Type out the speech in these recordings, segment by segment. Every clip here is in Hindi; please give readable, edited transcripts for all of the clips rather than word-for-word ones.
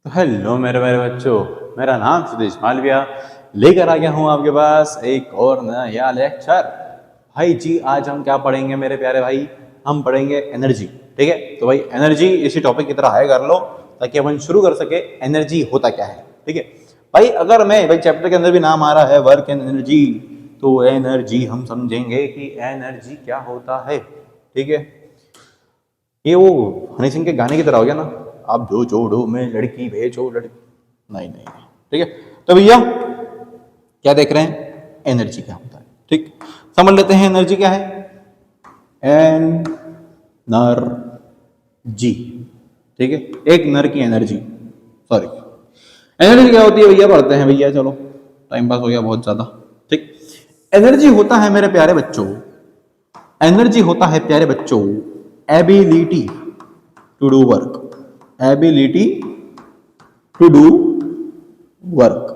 तो हेलो मेरे मेरे बच्चों, मेरा नाम सुदेश मालविया लेकर आ गया हूँ आपके पास एक और नया लेक्चर। भाई जी, आज हम क्या पढ़ेंगे मेरे प्यारे भाई? हम पढ़ेंगे एनर्जी। ठीक है, तो भाई एनर्जी इसी टॉपिक की तरह हाई कर लो ताकि अपन शुरू कर सके। एनर्जी होता क्या है? ठीक है भाई, अगर मैं भाई चैप्टर के अंदर भी नाम आ रहा है वर्क एंड एनर्जी, तो एनर्जी हम समझेंगे कि एनर्जी क्या होता है। ठीक है, ये वो हनी सिंह के गाने की तरह हो गया ना, आप जो जोड़ो में लड़की भेजो लड़की। नहीं नहीं नहीं, ठीक है। तो भैया क्या देख रहे हैं? एनर्जी क्या होता है। ठीक, समझ लेते हैं एनर्जी क्या है। एन नर जी, ठीक है, एक नर की एनर्जी। सॉरी, एनर्जी क्या होती है भैया? पढ़ते हैं भैया, चलो टाइम पास हो गया बहुत ज्यादा। ठीक, एनर्जी होता है मेरे प्यारे बच्चों, एनर्जी होता है प्यारे बच्चों ability to do work, ability to do work.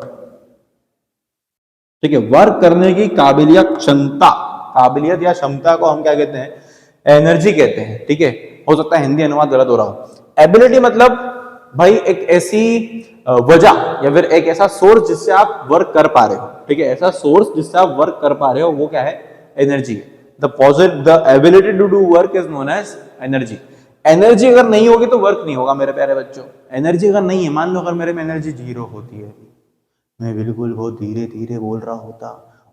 ठीक है, वर्क करने की काबिलियत, क्षमता, काबिलियत या क्षमता को हम क्या कहते हैं? एनर्जी कहते हैं। ठीक है, हो सकता है हिंदी अनुवाद गलत हो रहा हो। एबिलिटी मतलब भाई एक ऐसी वजह या फिर एक ऐसा सोर्स जिससे आप वर्क कर पा रहे हो। ठीक है, ऐसा सोर्स जिससे आप वर्क कर पा रहे हो वो क्या है? Energy. The ability to do work is known as energy. Energy अगर नहीं होगी तो वर्क नहीं होगा मेरे प्यारे बच्चों। एनर्जी अगर नहीं है, मान लो अगर मेरे में एनर्जी जीरो होती है, मैं बिल्कुल बहुत धीरे धीरे बोल रहा होता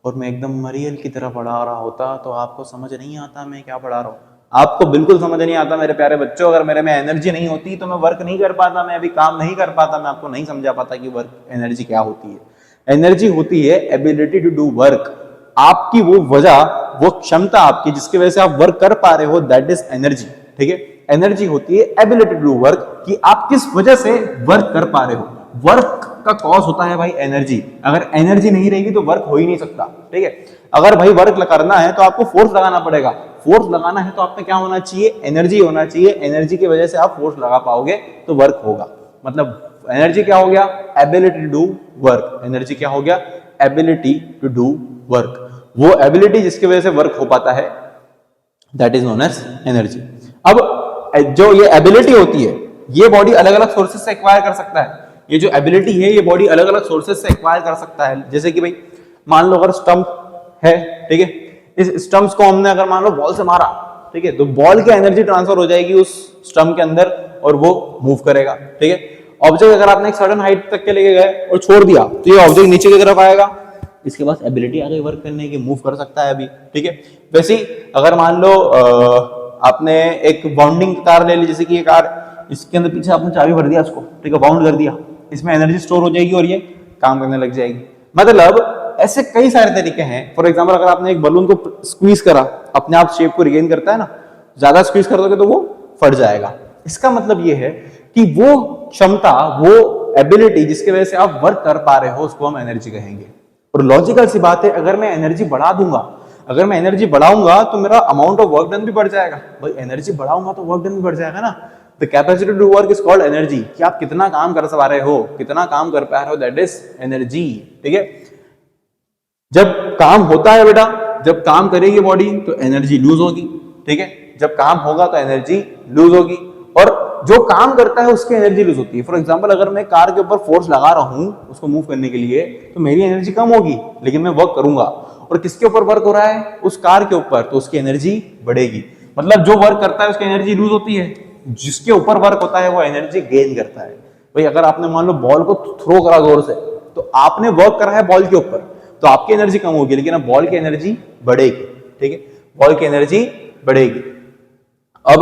और मैं एकदम मरियल की तरह पढ़ा रहा होता, तो आपको समझ नहीं आता मैं क्या पढ़ा रहा हूँ। आपको बिल्कुल समझ नहीं आता मेरे प्यारे बच्चों। अगर मेरे में एनर्जी नहीं होती तो मैं वर्क नहीं कर पाता, मैं अभी काम नहीं कर पाता, मैं आपको नहीं समझा पाता कि वर्क एनर्जी क्या होती है। एनर्जी होती है एबिलिटी टू डू वर्क। आपकी वो वजह, वो क्षमता आपकी जिसकी वजह से आप वर्क कर पा रहे हो, दैट इज एनर्जी। ठीक है, एनर्जी होती है एबिलिटी टू डू वर्क, कि आप किस वजह से वर्क कर पा रहे हो। वर्क का कॉज होता है भाई एनर्जी। अगर एनर्जी नहीं रहेगी तो वर्क हो ही नहीं सकता। ठीक है, अगर भाई वर्क करना है तो आपको फोर्स लगाना पड़ेगा। फोर्स लगाना है तो आप में क्या होना चाहिए? एनर्जी होना चाहिए। एनर्जी की वजह से आप फोर्स लगा पाओगे तो वर्क होगा। मतलब एनर्जी क्या हो गया? Ability to do work. Energy क्या हो गया? Ability to do work. वो एबिलिटी जिसकी वजह से वर्क हो पाता है, that is known as energy. अब जो ये एबिलिटी होती है, ये बॉडी अलग अलग सोर्सेज से एक्वायर कर सकता है। ये जो एबिलिटी है, ये बॉडी अलग अलग सोर्सेज से एक्वायर कर सकता है। जैसे कि भाई मान लो अगर स्टंप है, ठीक है, इस स्टंप्स को हमने अगर मान लो बॉल से मारा, ठीक है, तो बॉल की एनर्जी ट्रांसफर हो जाएगी उस स्टंप के अंदर और वो मूव करेगा। ठीक है, ऑब्जेक्ट अगर आपने एक सर्टेन हाइट तक के लेके गए और छोड़ दिया तो ये ऑब्जेक्ट नीचे की तरफ आएगा। इसके पास एबिलिटी आ गई वर्क करने की, मूव कर सकता है अभी। ठीक है, वैसे ही अगर मान लो आपने एक बाउंडिंग कार ले ली, जैसे कि ये कार, इसके अंदर पीछे आपने चाबी भर दिया इसको, ठीक है, बाउंड कर दिया, इसमें एनर्जी स्टोर हो जाएगी और ये काम करने लग जाएगी। मतलब ऐसे कई सारे तरीके हैं। फॉर एग्जाम्पल, अगर आपने एक बलून को स्क्वीज करा, अपने आप शेप को रिगेन करता है ना, ज्यादा स्क्वीज कर दोगे तो वो फट जाएगा। इसका मतलब ये है कि वो क्षमता, वो एबिलिटी जिसकी वजह से आप वर्क कर पा रहे हो, उसको हम एनर्जी कहेंगे। और लॉजिकल सी बात है, अगर मैं एनर्जी बढ़ा दूंगा, अगर मैं एनर्जी बढ़ाऊंगा तो मेरा अमाउंट ऑफ वर्क डन भी बढ़ जाएगा। भाई एनर्जी बढ़ाऊंगा तो वर्क डन भी बढ़ जाएगा ना। The capacity to do work is called energy, कि आप कितना काम कर पा रहे हो, कितना काम कर पा रहे हो, दैट इज एनर्जी। ठीक है, जब काम होता है बेटा, जब काम करेगी बॉडी तो एनर्जी लूज होगी। ठीक है, जब काम होगा तो एनर्जी लूज होगी, और जो काम करता है उसकी एनर्जी लूज होती है। फॉर एग्जांपल, अगर मैं कार के ऊपर फोर्स लगा रहा हूं उसको मूव करने के लिए, तो मेरी एनर्जी कम होगी, लेकिन मैं वर्क करूंगा। और किसके ऊपर वर्क हो रहा है? उस कार के ऊपर, तो उसकी एनर्जी बढ़ेगी। मतलब जो वर्क करता है उसकी एनर्जी लूज होती है, जिसके ऊपर वर्क होता है वो एनर्जी गेन करता है। भाई अगर आपने मान लो बॉल को थ्रो करा जोर से, तो आपने वर्क करा है बॉल के ऊपर, तो आपकी एनर्जी कम होगी, लेकिन अब बॉल की एनर्जी बढ़ेगी। ठीक है, बॉल की एनर्जी बढ़ेगी। अब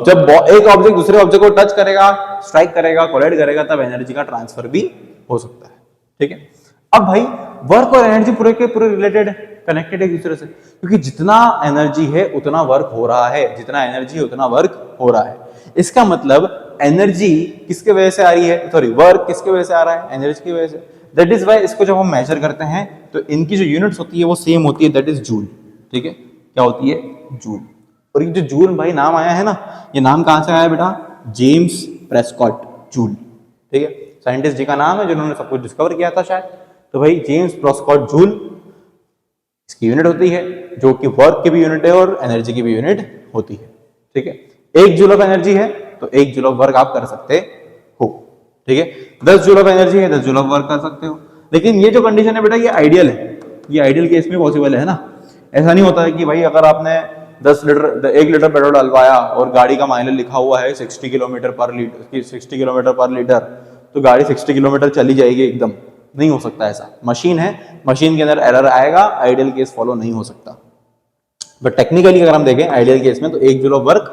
जब एक ऑब्जेक्ट दूसरे ऑब्जेक्ट को टच करेगा, स्ट्राइक करेगा, कोलाइड करेगा, तब एनर्जी का ट्रांसफर भी हो सकता है। ठीक है, अब भाई वर्क और एनर्जी पूरे के पूरे रिलेटेड, कनेक्टेड है एक दूसरे से, क्योंकि जितना एनर्जी है उतना वर्क हो रहा है, जितना एनर्जी है उतना वर्क हो रहा है। इसका मतलब एनर्जी किसके वजह से आ रही है, सॉरी, वर्क किसके वजह से आ रहा है? एनर्जी की वजह से। दैट इज वाई इसको जब हम मेजर करते हैं तो इनकी जो यूनिट्स होती है वो सेम होती है, दैट इज जूल। ठीक है, क्या होती है? जूल। और ये जो जूल भाई नाम आया है ना, ये नाम कहां से आया बेटा? James Prescott joule. ठीक है, साइंटिस्ट जी का नाम है जिन्होंने सब कुछ डिस्कवर किया था शायद। तो भाई जेम्स प्रेस्कॉट जूल इसकी यूनिट होती है, जो कि वर्क की भी यूनिट है और एनर्जी की भी यूनिट होती है। ठीक है, एक जूल ऑफ एनर्जी है तो एक जूल ऑफ वर्क आप कर सकते हो। ठीक है, 10 जूल ऑफ एनर्जी है, 10 जूल ऑफ वर्क कर सकते हो। लेकिन ये जो कंडीशन है बेटा ये आइडियल है, ये आइडियल केस में पॉसिबल है ना। ऐसा नहीं होता है कि भाई अगर आपने 1 लीटर पेट्रोल डलवाया और गाड़ी का माइलेज लिखा हुआ है 60 किलोमीटर पर लीटर, 60 किलोमीटर पर लीटर, तो गाड़ी 60 किलोमीटर चली जाएगी एकदम, नहीं हो सकता ऐसा। मशीन है, मशीन के अंदर एरर आएगा, आइडियल केस फॉलो नहीं हो सकता। बट टेक्निकली अगर हम देखें आइडियल केस में तो 1 joule of work,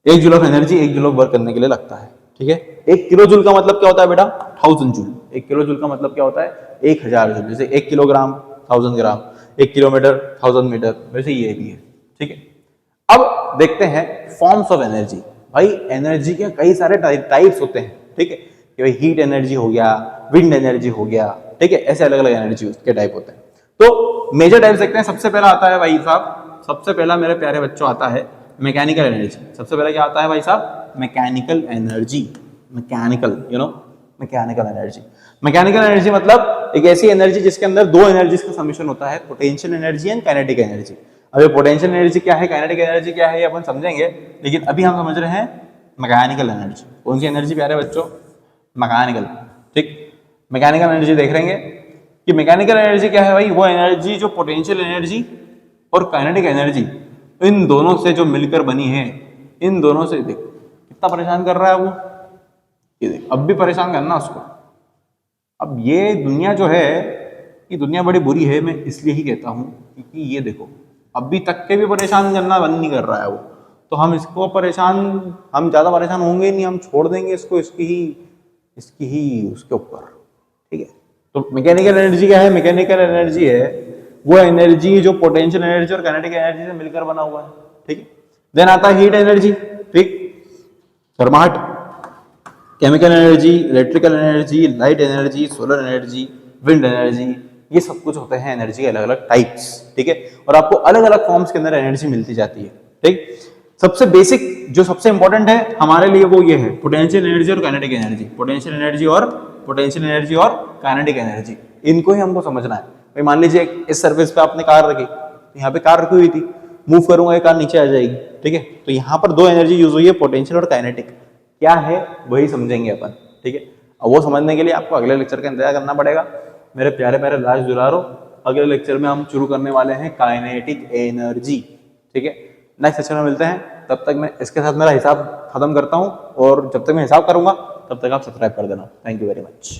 1 joule of energy 1 joule of work करने के लिए लगता है। ठीक है, 1 किलो जूल का मतलब क्या होता है बेटा? 1000 जूल। 1 किलो जूल का मतलब क्या होता है? 1000 जूल। जैसे 1 किलोग्राम 1000 ग्राम, 1 किलोमीटर 1000 मीटर, वैसे ये भी है। ठीक है, अब देखते हैं फॉर्म्स ऑफ एनर्जी। भाई एनर्जी के कई सारे टाइप्स होते हैं। ठीक है, कि भाई हीट एनर्जी हो गया, विंड एनर्जी हो गया, ठीक है, ऐसे अलग अलग एनर्जी के टाइप होते हैं। तो मेजर टाइप्स देखते हैं। सबसे पहला आता है भाई साहब, सबसे पहला मेरे प्यारे बच्चों आता है मैकेनिकल एनर्जी। सबसे पहले क्या आता है भाई साहब? Mechanical energy. Mechanical, mechanical energy. Mechanical energy मतलब एक ऐसी एनर्जी जिसके अंदर दो एनर्जीज का समीशन होता है, potential energy and kinetic energy. अब ये पोटेंशियल एनर्जी क्या है, काइनेटिक एनर्जी क्या है, ये अपन समझेंगे, लेकिन अभी हम समझ रहे हैं मैकेनिकल एनर्जी। कौन सी एनर्जी प्यारे बच्चों? मैकेनिकल। ठीक, मैकेनिकल एनर्जी देख लेंगे कि मैकेनिकल एनर्जी क्या है भाई? वो एनर्जी जो पोटेंशियल एनर्जी और काइनेटिक एनर्जी इन दोनों से जो मिलकर बनी है, इन दोनों से देख कितना परेशान कर रहा है वो, ये देख अब भी परेशान करना उसको। अब ये दुनिया जो है, ये दुनिया बड़ी बुरी है, मैं इसलिए ही कहता हूँ क्योंकि ये देखो अभी तक के भी परेशान करना बंद नहीं कर रहा है वो। तो हम इसको परेशान, हम ज्यादा परेशान होंगे ही नहीं, हम छोड़ देंगे इसको इसकी ही उसके ऊपर। ठीक है, तो मैकेनिकल एनर्जी क्या है? मैकेनिकल एनर्जी है वो एनर्जी जो पोटेंशियल एनर्जी और काइनेटिक एनर्जी से मिलकर बना हुआ है। ठीक है, देन आता है हीट एनर्जी। ठीक, गर्माहट, chemical energy, electrical energy, light energy, solar energy, wind energy, ये सब कुछ होते हैं एनर्जी के अलग अलग टाइप्स। ठीक है, और आपको अलग अलग फॉर्म्स के अंदर एनर्जी मिलती जाती है। ठीक, सबसे बेसिक जो सबसे इंपॉर्टेंट है हमारे लिए वो ये है पोटेंशियल एनर्जी और काइनेटिक एनर्जी। पोटेंशियल एनर्जी और काइनेटिक एनर्जी, इनको ही हमको समझना है। भाई मान लीजिए इस सर्फेस पे आपने कार रखी, यहाँ पे कार रखी हुई थी, मूव करूंगा ये कार नीचे आ जाएगी। ठीक है, तो यहाँ पर दो एनर्जी यूज हुई है, पोटेंशियल और काइनेटिक। क्या है वही समझेंगे अपन। ठीक है, अब वो समझने के लिए आपको अगले लेक्चर का इंतजार करना पड़ेगा। मेरे प्यारे प्यारे लास्ट दुलारो, अगले लेक्चर में हम शुरू करने वाले हैं काइनेटिक एनर्जी। ठीक है, नेक्स्ट सेशन में मिलते हैं। तब तक मैं इसके साथ मेरा हिसाब खत्म करता हूँ, और जब तक मैं हिसाब करूंगा तब तक आप सब्सक्राइब कर देना। Thank you very much.